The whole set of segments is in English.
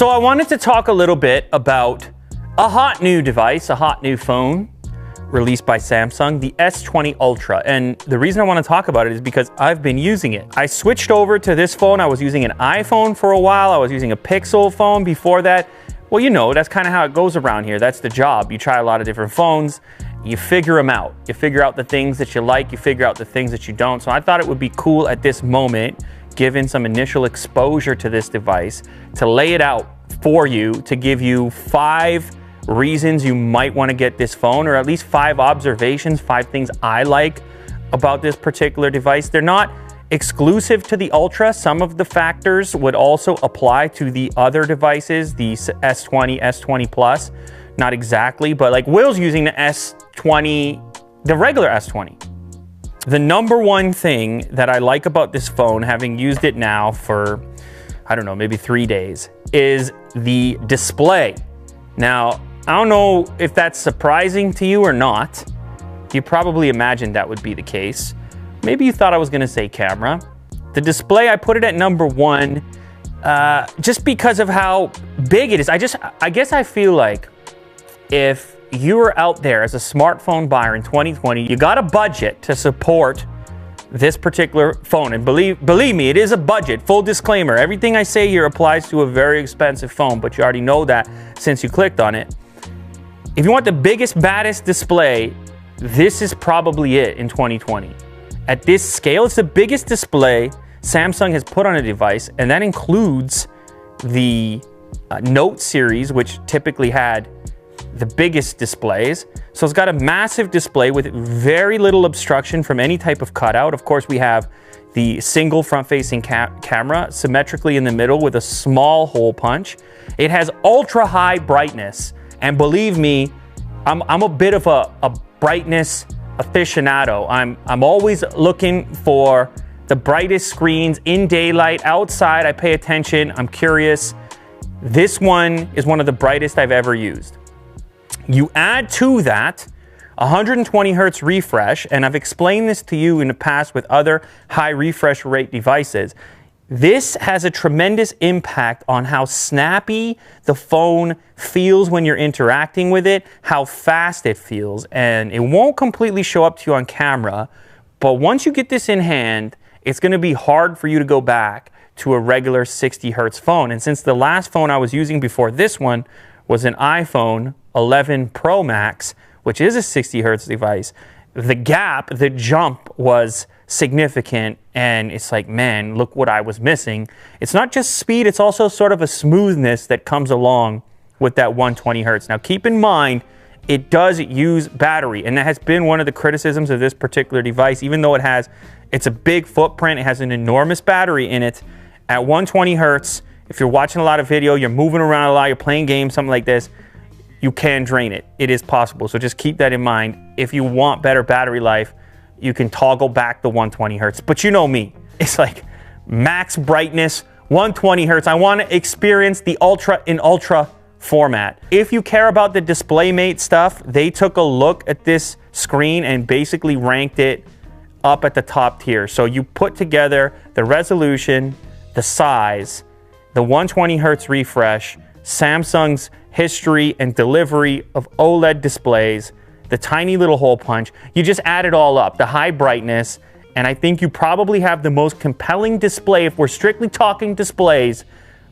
So I wanted to talk a little bit about a hot new device, a hot new phone released by Samsung, the S20 Ultra. And the reason I want to talk about it is because I've been using it. I switched over to this phone. I was using an iPhone for a while. I was using a Pixel phone before that. Well, you know, that's kind of how it goes around here. That's the job. You try a lot of different phones. You figure them out. You figure out the things that you like. You figure out the things that you don't. So I thought it would be cool at this moment, given some initial exposure to this device, to lay it out for you, to give you 5 reasons you might want to get this phone, or at least 5 observations, 5 things I like about this particular device. They're not exclusive to the Ultra. Some of the factors would also apply to the other devices, the S20, S20 Plus. Not exactly, but like Will's using the S20, the regular S20. The number one thing that I like about this phone, having used it now for, I don't know, maybe 3 days, is the display. Now, I don't know if that's surprising to you or not. You probably imagined that would be the case. Maybe you thought I was gonna say camera. The display, I put it at number 1, just because of how big it is. I guess I feel like if you were out there as a smartphone buyer in 2020, you got a budget to support this particular phone. And believe me, it is a budget. Full disclaimer, everything I say here applies to a very expensive phone, but you already know that since you clicked on it. If you want the biggest, baddest display, this is probably it in 2020. At this scale, it's the biggest display Samsung has put on a device, and that includes the Note series, which typically had the biggest displays. So it's got a massive display with very little obstruction from any type of cutout. Of course, we have the single front-facing camera symmetrically in the middle with a small hole punch. It has ultra-high brightness, and believe me, I'm a bit of a brightness aficionado. I'm always looking for the brightest screens in daylight, outside. I pay attention. I'm curious. This one is one of the brightest I've ever used. You add to that 120 hertz refresh, and I've explained this to you in the past with other high refresh rate devices. This has a tremendous impact on how snappy the phone feels when you're interacting with it, how fast it feels, and it won't completely show up to you on camera, but once you get this in hand, it's going to be hard for you to go back to a regular 60 hertz phone. And since the last phone I was using before this one was an iPhone 11 Pro Max, which is a 60 hertz device, the gap, the jump was significant, and it's like, man, look what I was missing. It's not just speed, it's also sort of a smoothness that comes along with that 120 hertz. Now keep in mind, it does use battery, and that has been one of the criticisms of this particular device. Even though it's a big footprint, it has an enormous battery in it. At 120 hertz, if you're watching a lot of video, you're moving around a lot, you're playing games, something like this, you can drain it. It is possible. So just keep that in mind. If you want better battery life, you can toggle back the 120 hertz. But you know me, it's like max brightness, 120 hertz. I want to experience the Ultra in Ultra format. If you care about the DisplayMate stuff, they took a look at this screen and basically ranked it up at the top tier. So you put together the resolution, the size, the 120 hertz refresh, Samsung's history and delivery of OLED displays, the tiny little hole punch. You just add it all up, the high brightness, and I think you probably have the most compelling display, if we're strictly talking displays,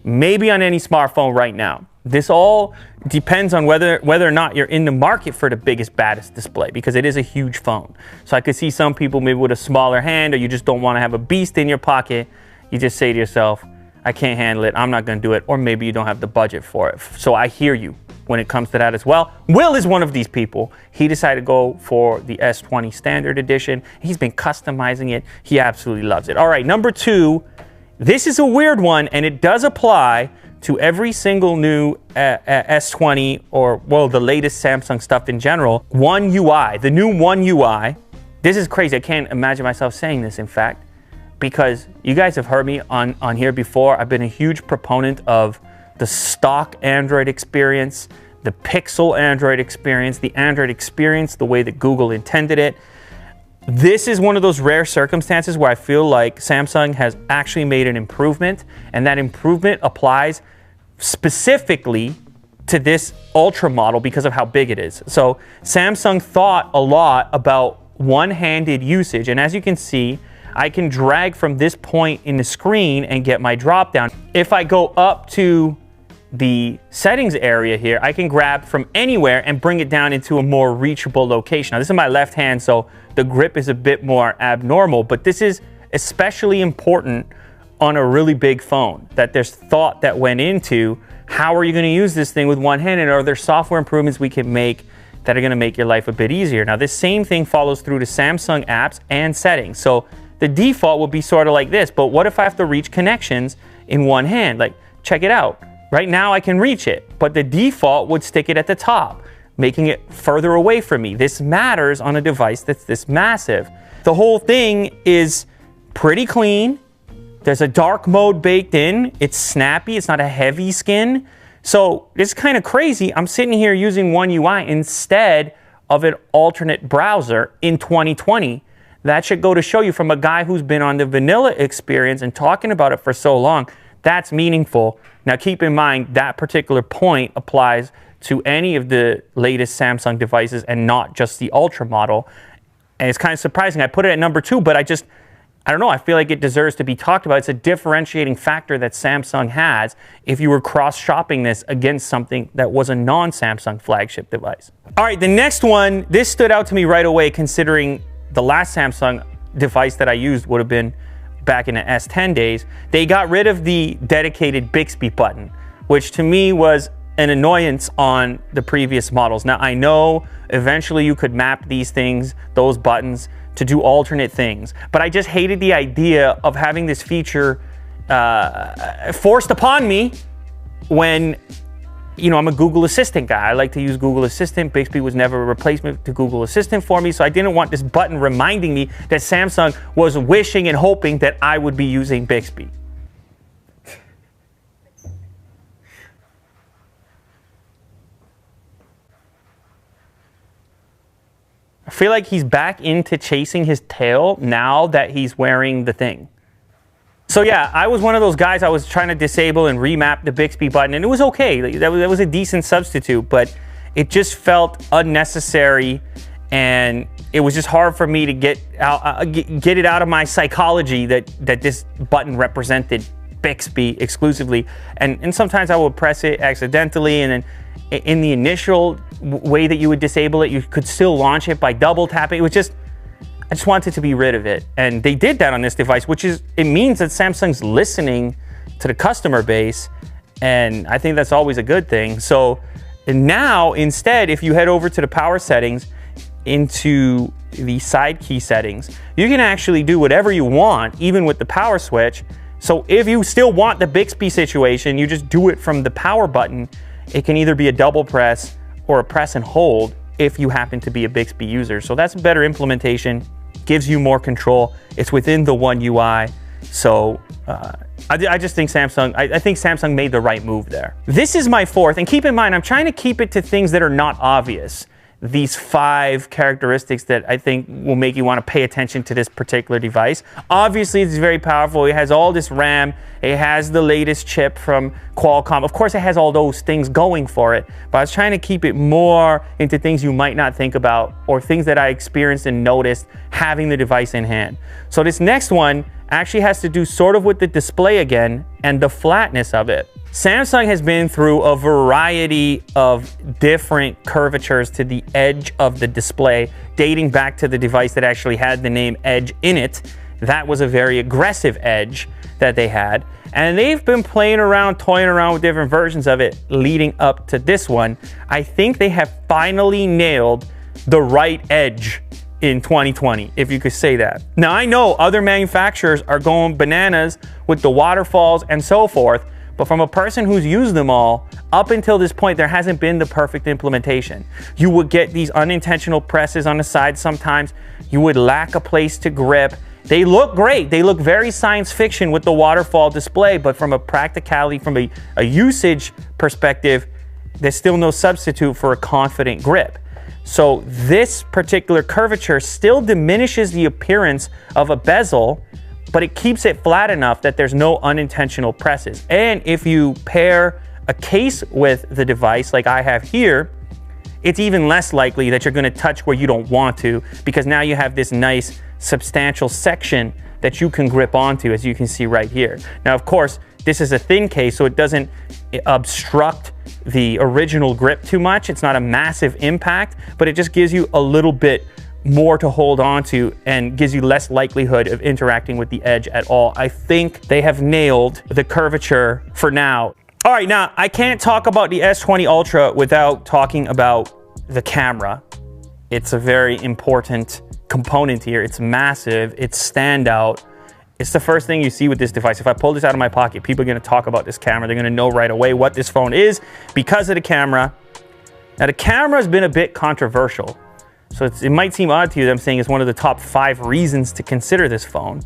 maybe on any smartphone right now. This all depends on whether or not you're in the market for the biggest, baddest display, because it is a huge phone. So I could see some people maybe with a smaller hand, or you just don't want to have a beast in your pocket. You just say to yourself, I can't handle it, I'm not going to do it, or maybe you don't have the budget for it. So I hear you when it comes to that as well. Will is one of these people. He decided to go for the S20 Standard Edition. He's been customizing it. He absolutely loves it. All right, number 2, this is a weird one, and it does apply to every single new S20, or, well, the latest Samsung stuff in general. One UI, the new One UI. This is crazy. I can't imagine myself saying this, in fact, because you guys have heard me on here before. I've been a huge proponent of the stock Android experience, the Pixel Android experience, the Android experience the way that Google intended it. This is one of those rare circumstances where I feel like Samsung has actually made an improvement, and that improvement applies specifically to this Ultra model because of how big it is. So Samsung thought a lot about one-handed usage, and as you can see, I can drag from this point in the screen and get my drop down. If I go up to the settings area here, I can grab from anywhere and bring it down into a more reachable location. Now this is my left hand, so the grip is a bit more abnormal, but this is especially important on a really big phone, that there's thought that went into how are you going to use this thing with one hand, and are there software improvements we can make that are going to make your life a bit easier. Now this same thing follows through to Samsung apps and settings. So the default will be sort of like this, but what if I have to reach connections in one hand? Like, check it out. Right now I can reach it, but the default would stick it at the top, making it further away from me. This matters on a device that's this massive. The whole thing is pretty clean. There's a dark mode baked in. It's snappy. It's not a heavy skin. So it's kind of crazy. I'm sitting here using One UI instead of an alternate browser in 2020. That should go to show you, from a guy who's been on the vanilla experience and talking about it for so long, that's meaningful. Now keep in mind that particular point applies to any of the latest Samsung devices and not just the Ultra model. And it's kind of surprising. I put it at number 2, but I don't know, I feel like it deserves to be talked about. It's a differentiating factor that Samsung has if you were cross-shopping this against something that was a non-Samsung flagship device. All right, the next one, this stood out to me right away considering the last Samsung device that I used would have been back in the S10 days. They got rid of the dedicated Bixby button, which to me was an annoyance on the previous models. Now I know eventually you could map these things, those buttons, to do alternate things, but I just hated the idea of having this feature forced upon me when, you know, I'm a Google Assistant guy. I like to use Google Assistant. Bixby was never a replacement to Google Assistant for me, so I didn't want this button reminding me that Samsung was wishing and hoping that I would be using Bixby. I feel like he's back into chasing his tail now that he's wearing the thing. So yeah, I was one of those guys. I was trying to disable and remap the Bixby button, and it was okay. That was a decent substitute, but it just felt unnecessary, and it was just hard for me to get it out of my psychology that this button represented Bixby exclusively. And sometimes I would press it accidentally, and then in the initial way that you would disable it, you could still launch it by double tapping. It was just, I just wanted to be rid of it. And they did that on this device, which is, it means that Samsung's listening to the customer base. And I think that's always a good thing. So now instead, if you head over to the power settings into the side key settings, you can actually do whatever you want, even with the power switch. So if you still want the Bixby situation, you just do it from the power button. It can either be a double press or a press and hold if you happen to be a Bixby user. So that's a better implementation, gives you more control. It's within the One UI. So I just think I think Samsung made the right move there. This is my 4th, and keep in mind, I'm trying to keep it to things that are not obvious. These 5 characteristics that I think will make you want to pay attention to this particular device. Obviously, it's very powerful. It has all this RAM. It has the latest chip from Qualcomm. Of course, it has all those things going for it, but I was trying to keep it more into things you might not think about, or things that I experienced and noticed having the device in hand. So this next one actually has to do sort of with the display again and the flatness of it. Samsung has been through a variety of different curvatures to the edge of the display, dating back to the device that actually had the name Edge in it. That was a very aggressive edge that they had. And they've been playing around, toying around with different versions of it leading up to this one. I think they have finally nailed the right edge in 2020, if you could say that. Now, I know other manufacturers are going bananas with the waterfalls and so forth, but from a person who's used them all, up until this point, there hasn't been the perfect implementation. You would get these unintentional presses on the side sometimes. You would lack a place to grip. They look great. They look very science fiction with the waterfall display, but from a practicality, from a usage perspective, there's still no substitute for a confident grip. So this particular curvature still diminishes the appearance of a bezel, but it keeps it flat enough that there's no unintentional presses. And if you pair a case with the device like I have here, it's even less likely that you're going to touch where you don't want to, because now you have this nice substantial section that you can grip onto, as you can see right here. Now, of course, this is a thin case, so it doesn't obstruct the original grip too much. It's not a massive impact, but it just gives you a little bit more to hold on to and gives you less likelihood of interacting with the edge at all. I think they have nailed the curvature for now. All right, now I can't talk about the S20 Ultra without talking about the camera. It's a very important component here. It's massive, it's standout. It's the first thing you see with this device. If I pull this out of my pocket, people are gonna talk about this camera. They're gonna know right away what this phone is because of the camera. Now, the camera has been a bit controversial. So it might seem odd to you that I'm saying it's one of the top 5 reasons to consider this phone.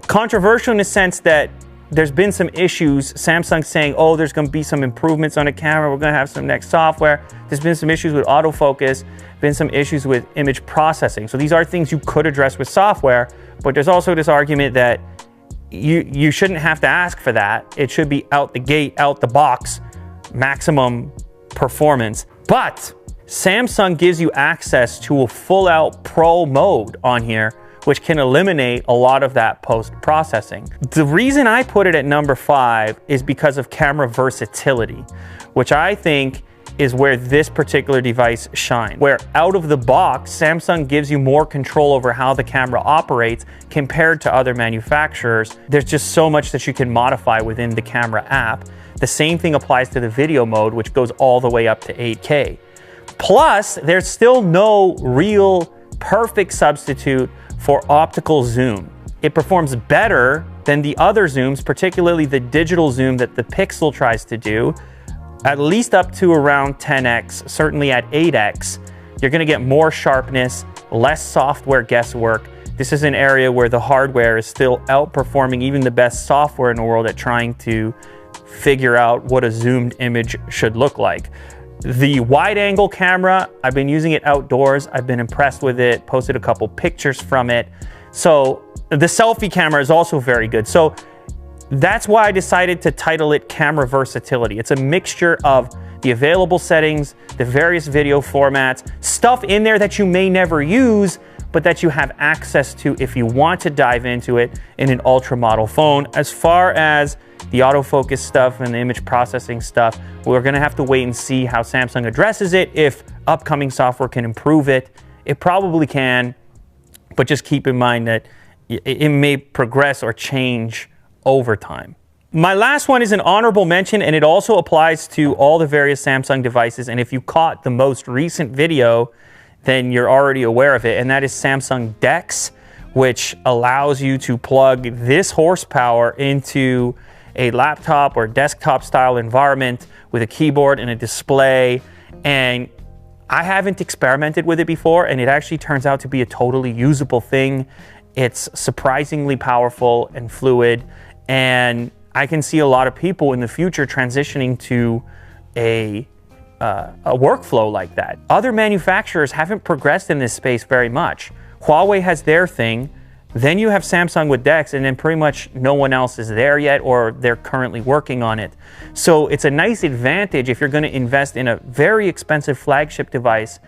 Controversial in the sense that there's been some issues. Samsung saying, oh, there's going to be some improvements on the camera. We're going to have some next software. There's been some issues with autofocus, been some issues with image processing. So these are things you could address with software, but there's also this argument that you shouldn't have to ask for that. It should be out the gate, out the box, maximum performance. But Samsung gives you access to a full-out pro mode on here, which can eliminate a lot of that post-processing. The reason I put it at number 5 is because of camera versatility, which I think is where this particular device shines. Where out of the box, Samsung gives you more control over how the camera operates compared to other manufacturers. There's just so much that you can modify within the camera app. The same thing applies to the video mode, which goes all the way up to 8K. Plus, there's still no real perfect substitute for optical zoom. It performs better than the other zooms, particularly the digital zoom that the Pixel tries to do, at least up to around 10x, certainly at 8x. You're gonna get more sharpness, less software guesswork. This is an area where the hardware is still outperforming even the best software in the world at trying to figure out what a zoomed image should look like. The wide angle camera, I've been using it outdoors. I've been impressed with it, posted a couple pictures from it. So the selfie camera is also very good. So that's why I decided to title it Camera Versatility. It's a mixture of the available settings, the various video formats, stuff in there that you may never use, but that you have access to if you want to dive into it in an ultra model phone. As far as the autofocus stuff and the image processing stuff, we're gonna have to wait and see how Samsung addresses it. If upcoming software can improve it, it probably can, but just keep in mind that it may progress or change over time. My last one is an honorable mention, and it also applies to all the various Samsung devices. And if you caught the most recent video, then you're already aware of it, and that is Samsung DeX, which allows you to plug this horsepower into a laptop or desktop style environment with a keyboard and a display. And I haven't experimented with it before, and it actually turns out to be a totally usable thing. It's surprisingly powerful and fluid, and I can see a lot of people in the future transitioning to a workflow like that. Other manufacturers haven't progressed in this space very much. Huawei has their thing, then you have Samsung with DeX, and then pretty much no one else is there yet, or they're currently working on it. So it's a nice advantage if you're going to invest in a very expensive flagship device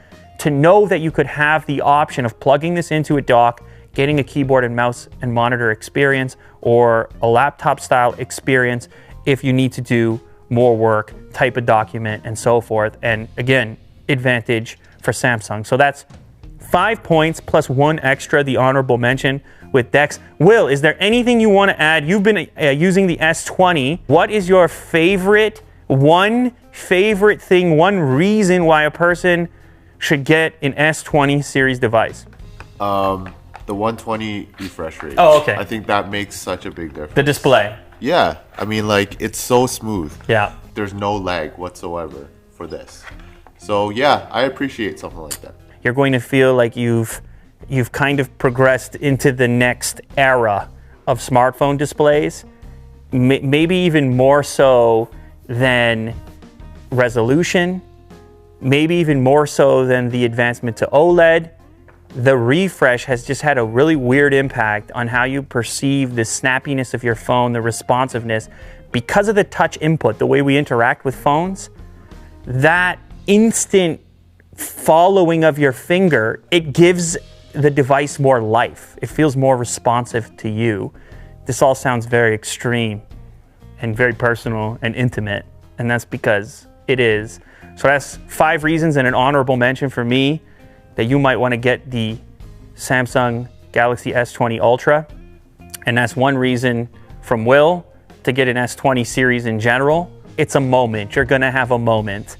to know that you could have the option of plugging this into a dock, getting a keyboard and mouse and monitor experience, or a laptop style experience if you need to do more work, type a document, and so forth. And again, advantage for Samsung. So that's 5 points plus 1 extra, the honorable mention with DeX. Will, is there anything you want to add? You've been using the S20. What is your one favorite thing, one reason why a person should get an S20 series device? The 120 refresh rate. Oh, okay. I think that makes such a big difference. The display. Yeah, I mean, like, it's so smooth. Yeah. There's no lag whatsoever for this. So yeah, I appreciate something like that. You're going to feel like you've kind of progressed into the next era of smartphone displays, maybe even more so than resolution, maybe even more so than the advancement to OLED. The refresh has just had a really weird impact on how you perceive the snappiness of your phone, the responsiveness, because of the touch input, the way we interact with phones, that instant following of your finger, it gives the device more life. It feels more responsive to you. This all sounds very extreme and very personal and intimate, and that's because it is. So that's 5 reasons and an honorable mention for me that you might want to get the Samsung Galaxy S20 Ultra. And that's 1 reason from Will to get an S20 series in general. It's a moment. You're gonna have a moment.